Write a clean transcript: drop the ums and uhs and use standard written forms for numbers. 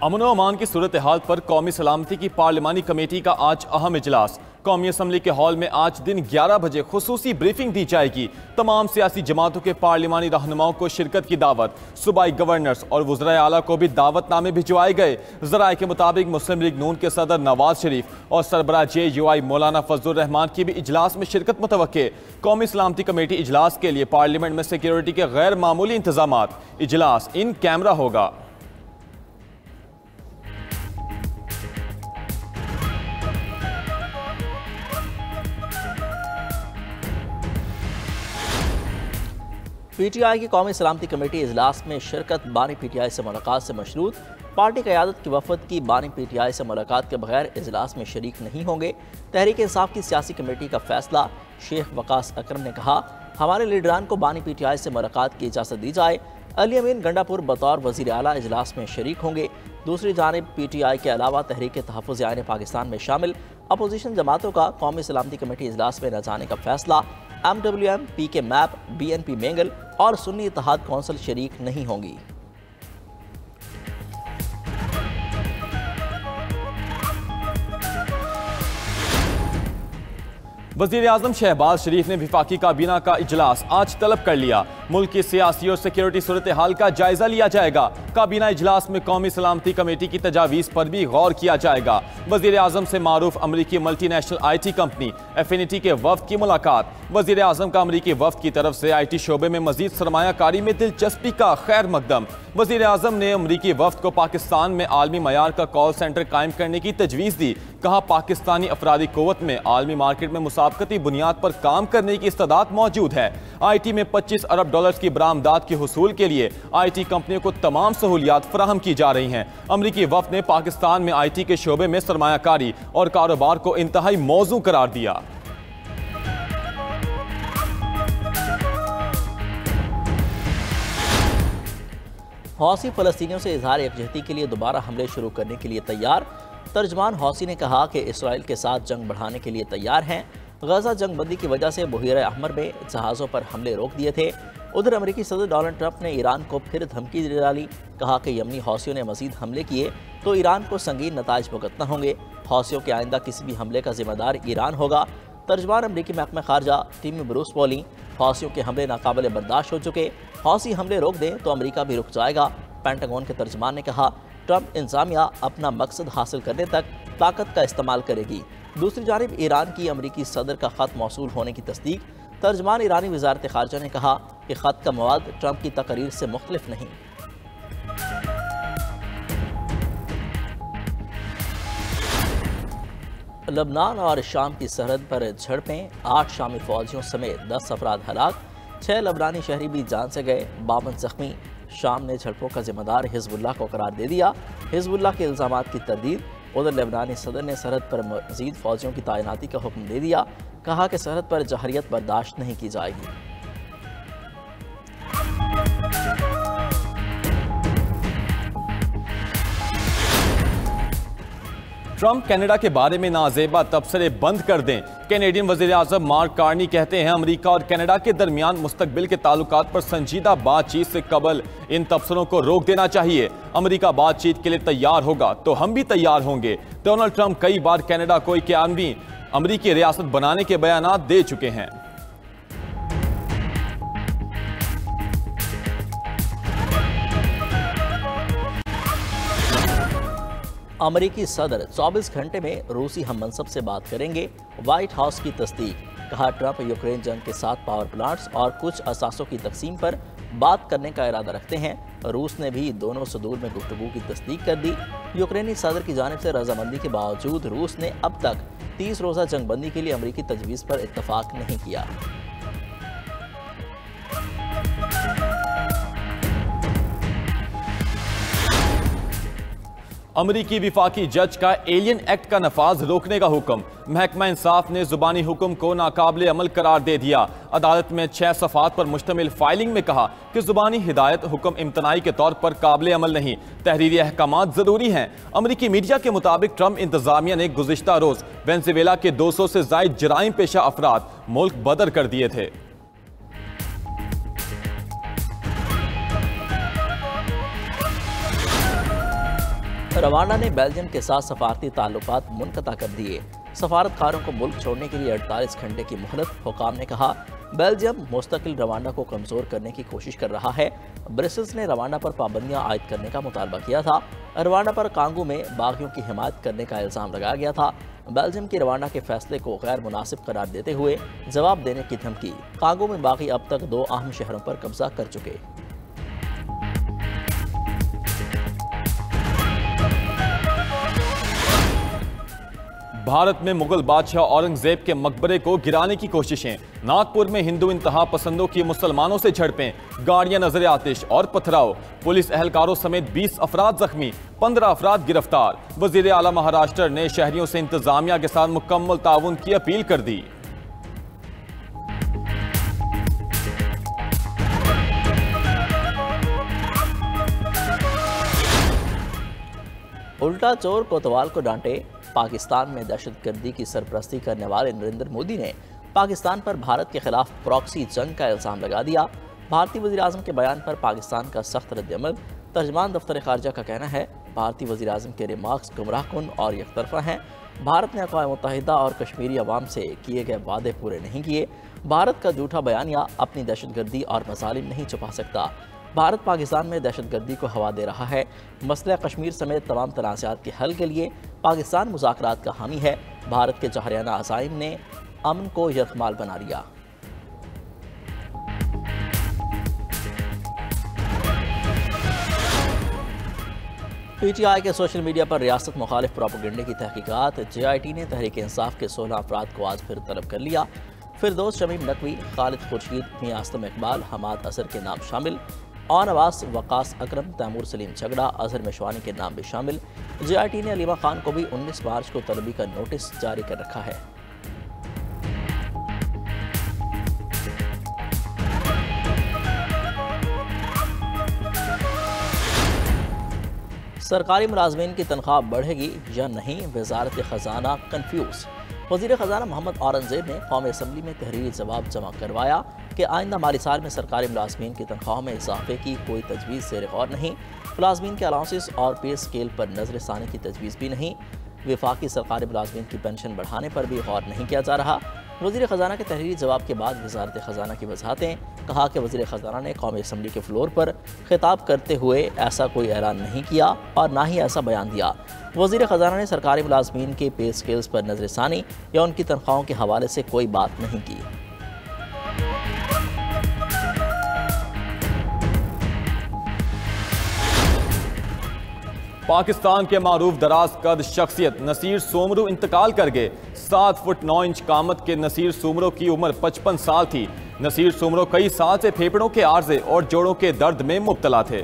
अमन व अमान की सूरत हाल पर कौमी सलामती की पार्लिमानी कमेटी का आज अहम इजलास। कौमी असम्बली के हॉल में आज दिन 11 बजे खुसूसी ब्रीफिंग दी जाएगी। तमाम सियासी जमातों के पार्लिमानी रहनुमाओं को शिरकत की दावत। सूबाई गवर्नर्स और वज़राए आला को भी दावतनामे भिजवाए गए। ज़राए के मुताबिक मुस्लिम लीग नून के सदर नवाज शरीफ और सरबराह JUI मौलाना फजलुर रहमान की भी इजलास में शिरकत मुतवक्के। कौमी सलामती कमेटी इजलास के लिए पार्लियामेंट में सिक्योरिटी के गैर मामूली इंतजामात। इजलास इन कैमरा होगा। PTI की कौमी सलामती कमेटी इजलास में शिरकत बानी PTI से मुलाकात से मशरूत। पार्टी क़यादत की वफद की बानी PTI से मुलाकात के बगैर इजलास में शरीक नहीं होंगे। तहरीक इंसाफ की सियासी कमेटी का फैसला। शेख वकास अकरम ने कहा, हमारे लीडरान को बानी PTI से मुलाकात की इजाज़त दी जाए। अली अमीन गंडापुर बतौर वज़ीर आला इजलास में शरीक होंगे। दूसरी जानिब PTI के अलावा तहरीक तहफ़्फ़ुज़ आईन पाकिस्तान में शामिल अपोजिशन जमातों का कौमी सलामती कमेटी इजलास में न जाने का फैसला। MWM, PK map, BNP Mengal और सुन्नी इत्तेहाद कौंसिल शरीक नहीं होंगी। वज़ीर आज़म शहबाज शरीफ ने वफाकी काबीना का इजलास आज तलब कर लिया। मुल्क की सियासी और सिक्योरिटी सूरत हाल का जायजा लिया जाएगा। काबीना इजलास में कौमी सलामती कमेटी की तजावीज़ पर भी गौर किया जाएगा। वज़ीर आज़म से मारूफ अमरीकी मल्टीनेशनल IT कंपनी एफिनिटी के वफ्द की मुलाकात। वज़ीर आज़म का अमरीकी वफ्द की तरफ से IT शोबे में मजीद सरमायाकारी में दिलचस्पी का खैर मकदम। वज़ीर आज़म ने अमरीकी वफ्द को पाकिस्तान में आलमी मयार का कॉल सेंटर कायम करने की तजवीज़ दी। कहा, पाकिस्तानी अफरादी क़ुव्वत में आलमी मार्केट में मुसाबकती बुनियाद पर काम करने की इस्तेदाद मौजूद है। IT में 25 अरब डॉलर्स की बरामदात के हुसूल के लिए IT कंपनियों को तमाम सहूलियात फराहम की जा रही हैं। अमरीकी वफ्द ने पाकिस्तान में IT के शोबे में सरमायाकारी और कारोबार को इंतहाई मौजू करार दिया। हौसी फ़लस्तीनियों से इजहार यकजहती के लिए दोबारा हमले शुरू करने के लिए तैयार। तर्जमान हौसी ने कहा कि इसराइल के साथ जंग बढ़ाने के लिए तैयार हैं। गजा जंग बंदी की वजह से बहीर अहमर में जहाज़ों पर हमले रोक दिए थे। उधर अमेरिकी सदर डोनाल्ड ट्रंप ने ईरान को फिर धमकी दे डाली। कहा कि यमनी हौसियों ने मजीद हमले किए तो ईरान को संगीन नताइज भुगतना होंगे। हौसियों के आइंदा किसी भी हमले का जिम्मेदार ईरान होगा। तर्जमान अमरीकी महकमा खारजा टीम ब्रूस बोली, हौसियों के हमले नाकाबिले बर्दाश्त हो चुके। हौसी हमले रोक दें तो अमरीका भी रुक जाएगा। पेंटागन के तर्जमान ने कहा, ट्रंप इंतजामिया अपना मकसद हासिल करने तक ताकत का इस्तेमाल करेगी। दूसरी जानिब ईरान की अमरीकी सदर का ख़त मौसूल होने की तस्दीक। तर्जमान ईरानी वज़ारत ख़ारजा ने कहा कि ख़त का मवाद ट्रंप की तकरीर से मुख्तलिफ नहीं। लबनान और शाम की सरहद पर झड़पें, 8 शामी फौजियों समेत 10 अफराद हलाक, 6 लबनानी शहरी भी जान से गए, 52 जख्मी। शाम ने झड़पों का जिम्मेदार हिजबुल्लाह को करार दे दिया। हिजबुल्लाह के इल्ज़ामात की तरदीद। उधर लेबनानी सदर ने सरहद पर मज़ीद फौजियों की तैनाती का हुक्म दे दिया। कहा कि सरहद पर जहरियत बर्दाश्त नहीं की जाएगी। ट्रंप कनाडा के बारे में नाजेबा तबसरे बंद कर दें। कैनेडियन वज़ीर आज़म मार्क कार्नी कहते हैं, अमेरिका और कनाडा के दरमियान मुस्तकबिल के ताल्लुकात पर संजीदा बातचीत से कबल इन तबसरों को रोक देना चाहिए। अमेरिका बातचीत के लिए तैयार होगा तो हम भी तैयार होंगे। डोनाल्ड ट्रंप कई बार कनाडा को 91वीं अमरीकी रियासत बनाने के बयानात दे चुके हैं। अमरीकी सदर 24 घंटे में रूसी हम मनसब से बात करेंगे। व्हाइट हाउस की तस्दीक। कहा, ट्रंप यूक्रेन जंग के साथ पावर प्लांट्स और कुछ असासों की तकसीम पर बात करने का इरादा रखते हैं। रूस ने भी दोनों सदूर में गुफ्तगू की तस्दीक कर दी। यूक्रेनी सदर की जानिब से रजामंदी के बावजूद रूस ने अब तक 30 रोज़ा जंग बंदी के लिए अमरीकी तजवीज़ पर इत्तफाक नहीं किया। अमरीकी विफाकी जज का एलियन एक्ट का नफाज रोकने का हुक्म। महकमा इंसाफ ने जुबानी हुक्म को नाकाबिले अमल करार दे दिया। अदालत में 6 सफ़ात पर मुश्तमिल फाइलिंग में कहा कि जुबानी हिदायत हुक्म इम्तनाई के तौर पर काबिले अमल नहीं, तहरीरी अहकामात जरूरी हैं। अमरीकी मीडिया के मुताबिक ट्रंप इंतजामिया ने गुज़िश्ता रोज वेनेज़ुएला के 200 से ज़ायद जराइम पेशा अफराद मुल्क बदर कर दिए थे। रवांडा ने बेल्जियम के साथ सफारती ताल्लुकात मुनक़ता कर दिए। सफारतकारों को मुल्क छोड़ने के लिए 48 घंटे की मोहलत। हुकाम ने कहा बेल्जियम मुस्तकिल रवांडा को कमज़ोर करने की कोशिश कर रहा है। ब्रसेल्स ने रवांडा पर पाबंदियां आयद करने का मुतालबा किया था। रवांडा पर कांगो में बागियों की हिमायत करने का इल्ज़ाम लगाया गया था। बेल्जियम की रवांडा के फैसले को गैर मुनासिब करार देते हुए जवाब देने की धमकी। कांगो में बागी अब तक 2 अहम शहरों पर कब्जा कर चुके। भारत में मुगल बादशाह औरंगजेब के मकबरे को गिराने की कोशिशें। नागपुर में हिंदू इंतहा पसंदों की मुसलमानों से झड़पें, गाड़ियां नजर आतिश और पथराव। पुलिस एहलकारों समेत 20 अफराद जख्मी, 15 अफराद गिरफ्तार। वजीर आला महाराष्ट्र ने शहरियों से इंतजामिया के साथ मुकम्मल ताउन की अपील कर दी। उल्टा चोर कोतवाल को डांटे। पाकिस्तान में दहशतगर्दी की सरपरस्ती करने वाले नरेंद्र मोदी ने पाकिस्तान पर भारत के खिलाफ प्रॉक्सी जंग का इल्ज़ाम लगा दिया। भारतीय वज़ीर आज़म के बयान पर पाकिस्तान का सख्त रद्दअमल। तर्जमान दफ्तर खारजा का कहना है भारतीय वज़ीर आज़म के रिमार्क्स गुमराहकुन और एकतरफा हैं। भारत ने अक़वाम मुत्तहिदा और कश्मीरी अवाम से किए गए वादे पूरे नहीं किए। भारत का झूठा बयानिया अपनी दहशतगर्दी और मज़ालिम नहीं छुपा सकता। भारत पाकिस्तान में दहशतगर्दी को हवा दे रहा है। मसला कश्मीर समेत तमाम तनाज़ात के हल के लिए पाकिस्तान मुज़ाकरात का हामी है। भारत के जहरियाना अज़ाइम ने अमन को यरगमाल बना लिया। PTI के सोशल मीडिया पर रियासत मुखालिफ प्रोपेगेंडे की तहकीकात। JIT ने तहरीक इंसाफ के 16 अफराद को आज फिर तलब कर लिया। फिरदौस शमीम नकवी, खालिद खुर्शीद, मियां आस्तम इकबाल, हमाद असर के नाम शामिल। और नवास, वकास अकरम, तैमूर सलीम झगड़ा, अजहर मेशवानी के नाम भी शामिल। JIT ने अलीमा खान को भी 19 मार्च को तलबी का नोटिस जारी कर रखा है। सरकारी मुलाजमीन की तनख्वाह बढ़ेगी या नहीं, वजारत खजाना कन्फ्यूज। वज़ीर ख़जाना मोहम्मद औरंगज़ेब ने कौमी असम्बली में तहरीरी जवाब जमा करवाया कि आइंदा माली साल में सरकारी मुलाजमीन की तनख्वाहों में इजाफे की कोई तजवीज़ ज़ेर गौर नहीं। मुलाजमीन के अलाउंसेस और पे स्केल पर नजर सानी की तजवीज़ भी नहीं। वफाकी सरकारी मुलाजमीन की पेंशन बढ़ाने पर भी गौर नहीं किया जा रहा। वज़ीर ख़जाना के तहरीरी जवाब के बाद वज़ारत ख़जाना की वजाहतें। कहा कि वज़ीर ख़जाना ने कौमी असम्बली के फ्लोर पर खिताब करते हुए ऐसा कोई ऐलान नहीं किया और ना ही ऐसा बयान दिया। वज़ीर ख़जाना ने सरकारी मुलाजमीन के पे स्केल्स पर नजरसानी या उनकी तनख्वाहों के हवाले से कोई बात नहीं की। पाकिस्तान के मारूफ दराज कद शख्सियत नसीर सोमरू इंतकाल कर गए। 7 फुट 9 इंच कामत के नसीर सोमरू की उम्र 55 साल थी। नसीर सोमरू कई साल से फेफड़ों के आर्जे और जोड़ों के दर्द में मुब्तला थे।